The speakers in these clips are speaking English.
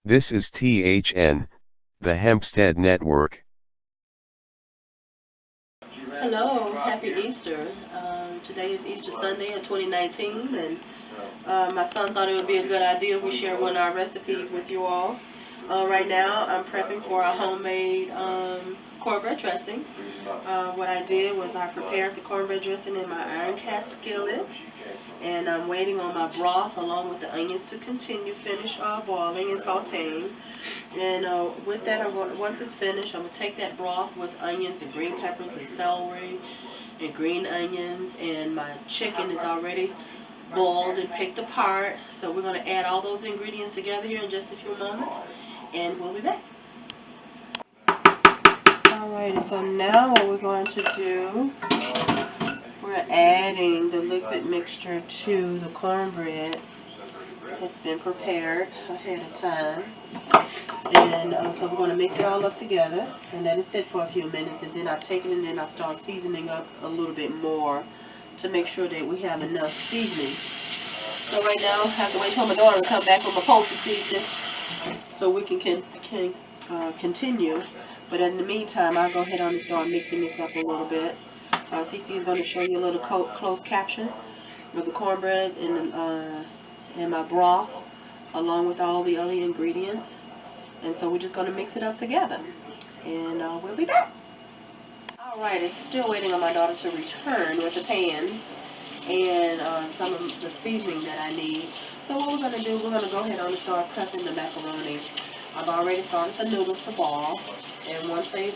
This is THN, the Hempstead Network. Hello, happy Easter. Today is Easter Sunday in 2019, and my son thought it would be a good idea if we share one of our recipes with you all. Right now, I'm prepping for a homemade cornbread dressing. What I did was I prepared the cornbread dressing in my iron cast skillet, and I'm waiting on my broth along with the onions to finish boiling and sauteing. And with that, once it's finished, I'm going to take that broth with onions and green peppers and celery and green onions, and my chicken is already boiled and picked apart. So we're going to add all those ingredients together here in just a few moments, and we'll be back. Alrighty, so now what we're going to do, we're adding the liquid mixture to the cornbread that's been prepared ahead of time. And so we're going to mix it all up together and let it sit for a few minutes, and then I take it and then I start seasoning up a little bit more to make sure that we have enough seasoning. So right now I have to wait for my daughter to come back with my poultry seasoning so we can continue. But in the meantime, I'll go ahead and start mixing this up a little bit. CC is going to show you a little closed caption with the cornbread and my broth along with all the other ingredients. And so we're just going to mix it up together, and we'll be back. Alright, it's still waiting on my daughter to return with the pans and some of the seasoning that I need. So what we're going to do, we're going to go ahead and start prepping the macaroni. I've already started the noodles to boil, and once they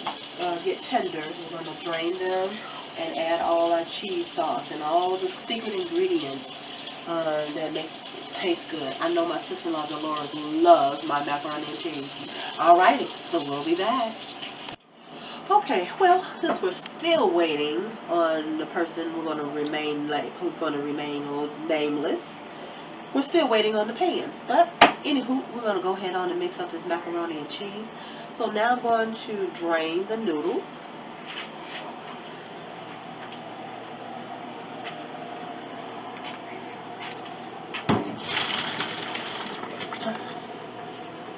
get tender, we're going to drain them and add all our cheese sauce and all the secret ingredients that make tastes good. I know my sister-in-law Dolores loves my macaroni and cheese. Alrighty, so we'll be back. Okay, well, since we're still waiting on the person who's going to remain nameless, we're still waiting on the pans. But anywho, we're going to go ahead on and mix up this macaroni and cheese. So now I'm going to drain the noodles.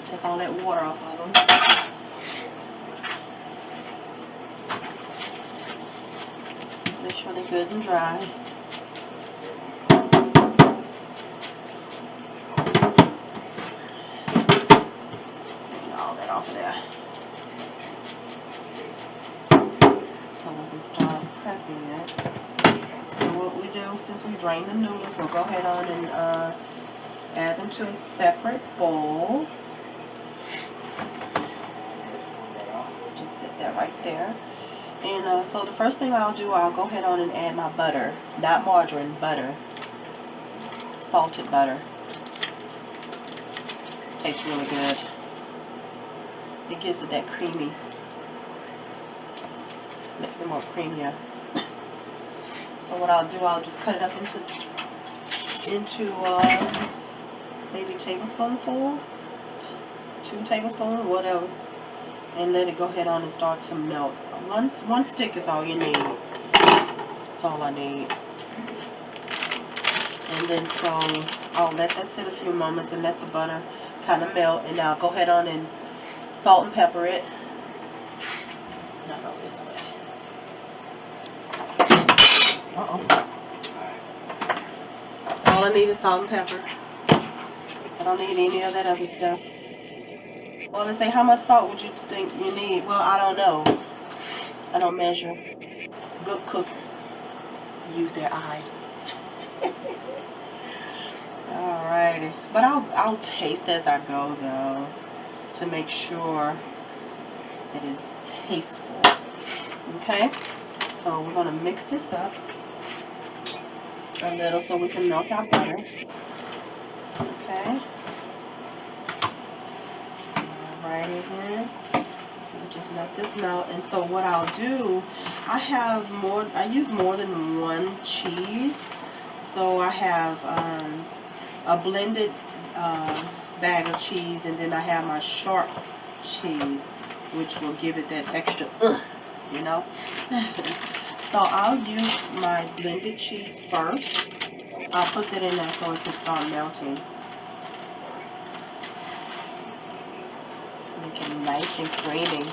Take all that water off of them. Make sure they're good and dry. Get all that off of there. So we can start prepping it. So what we do, since we drain the noodles, we'll go ahead on and add them to a separate bowl. Just sit that right there. And so the first thing I'll do, I'll go ahead on and add my butter. Not margarine, butter. Salted butter. Tastes really good. It gives it that creamy. Makes it more creamier. So what I'll do, I'll just cut it up into maybe tablespoonful, 2 tablespoons, whatever, and let it go ahead on and start to melt. One stick is all you need. That's all I need. And then so I'll let that sit a few moments and let the butter kind of melt, and now go ahead on and salt and pepper it. Not over this way. All I need is salt and pepper. I don't need any of that other stuff. Well, they say, how much salt would you think you need? Well, I don't know. I don't measure. Good cooks use their eye. Alrighty. But I'll taste as I go, though, to make sure it is tasteful. Okay? So we're going to mix this up a little so we can melt our butter. Okay. Alrighty then. We'll just let this melt. And so what I'll do, I use more than one cheese. So I have a blended bag of cheese, and then I have my sharp cheese, which will give it that extra you know. So I'll use my blended cheese first. I'll put that in there so it can start melting. Make it nice and creamy.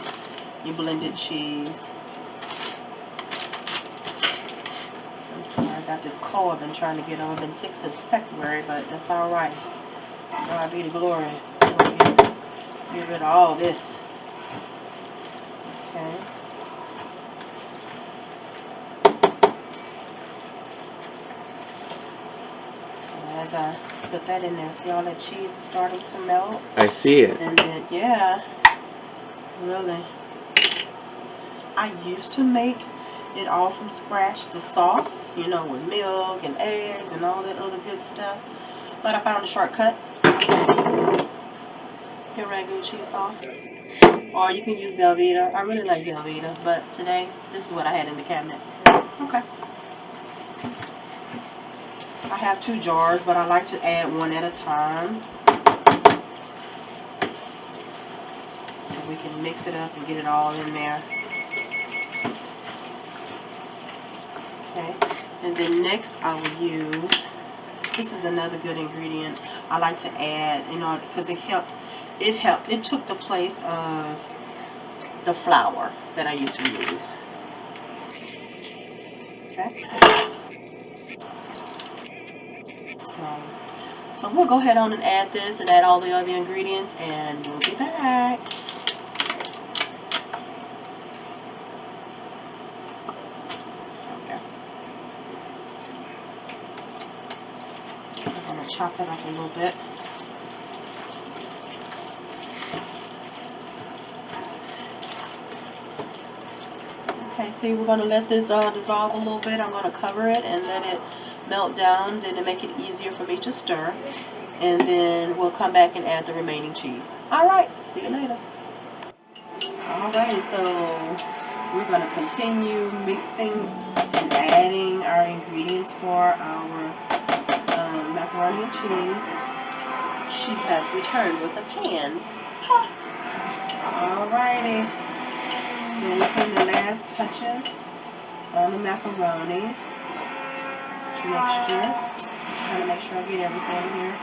Your blended cheese. I'm sorry, I got this cold I've been trying to get over. Been sick since February, but that's all right. God be the glory. Get rid of all this. Okay. So as I put that in there, see all that cheese is starting to melt? I see it. And then, yeah, really. I used to make it all from scratch, the sauce, you know, with milk and eggs and all that other good stuff. But I found a shortcut. Your ragu cheese sauce. Or you can use Velveeta. I really like Velveeta, but today, this is what I had in the cabinet. Okay. I have 2 jars, but I like to add one at a time. So we can mix it up and get it all in there. Okay. And then next I will use, this is another good ingredient I like to add in order, because it took the place of the flour that I used to use. Okay. So we'll go ahead on and add this and add all the other ingredients, and we'll be back. Okay. So I'm going to chop that up a little bit. Okay, see, we're going to let this dissolve a little bit. I'm going to cover it and let it melt down, then to make it easier for me to stir. And then we'll come back and add the remaining cheese. Alright, see you later. Alright, so we're going to continue mixing and adding our ingredients for our macaroni and cheese. She has returned with the pans. Alrighty. So we're putting the last touches on the macaroni mixture. Just trying to make sure I get everything here.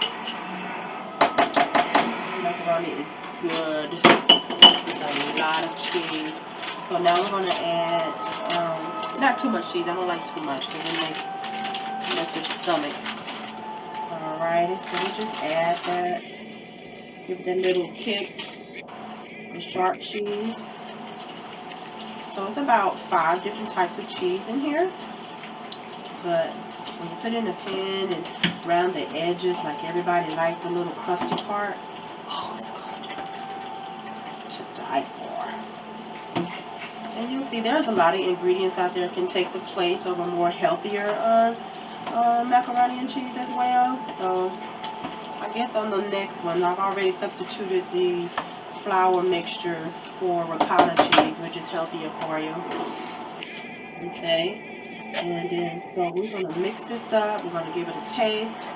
The macaroni is good. With a lot of cheese. So now we're going to add, not too much cheese. I don't like too much because it makes mess with your stomach. Alrighty, so we just add that. Give it that little kick. The sharp cheese. So it's about 5 different types of cheese in here. But when you put it in a pan and around the edges, like everybody liked the little crusty part, oh, it's good. It's to die for. And you'll see there's a lot of ingredients out there that can take the place of a more healthier macaroni and cheese as well. So I guess on the next one, I've already substituted the flour mixture for ricotta cheese, which is healthier for you. Okay, and then so we're going to mix this up. We're going to give it a taste,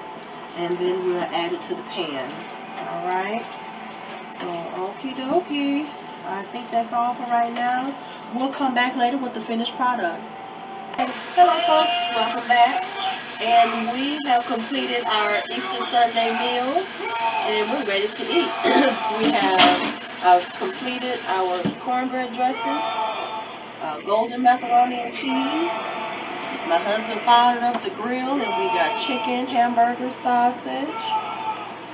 and then we'll add it to the pan. Alright, so okie dokie. I think that's all for right now. We'll come back later with the finished product. Hello folks, welcome back. And we have completed our Easter Sunday meal, and we're ready to eat. We have completed our cornbread dressing, golden macaroni and cheese. My husband fired up the grill, and we got chicken, hamburger, sausage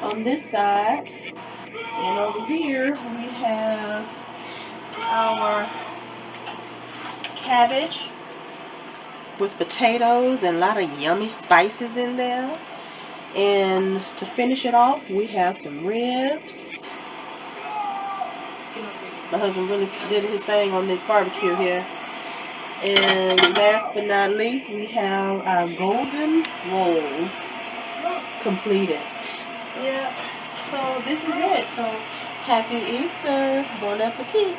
on this side. And over here we have our cabbage with potatoes and a lot of yummy spices in there. And to finish it off, we have some ribs. My husband really did his thing on this barbecue here. And last but not least, we have our golden rolls completed. Yeah, so this is it. So happy Easter. Bon appetit.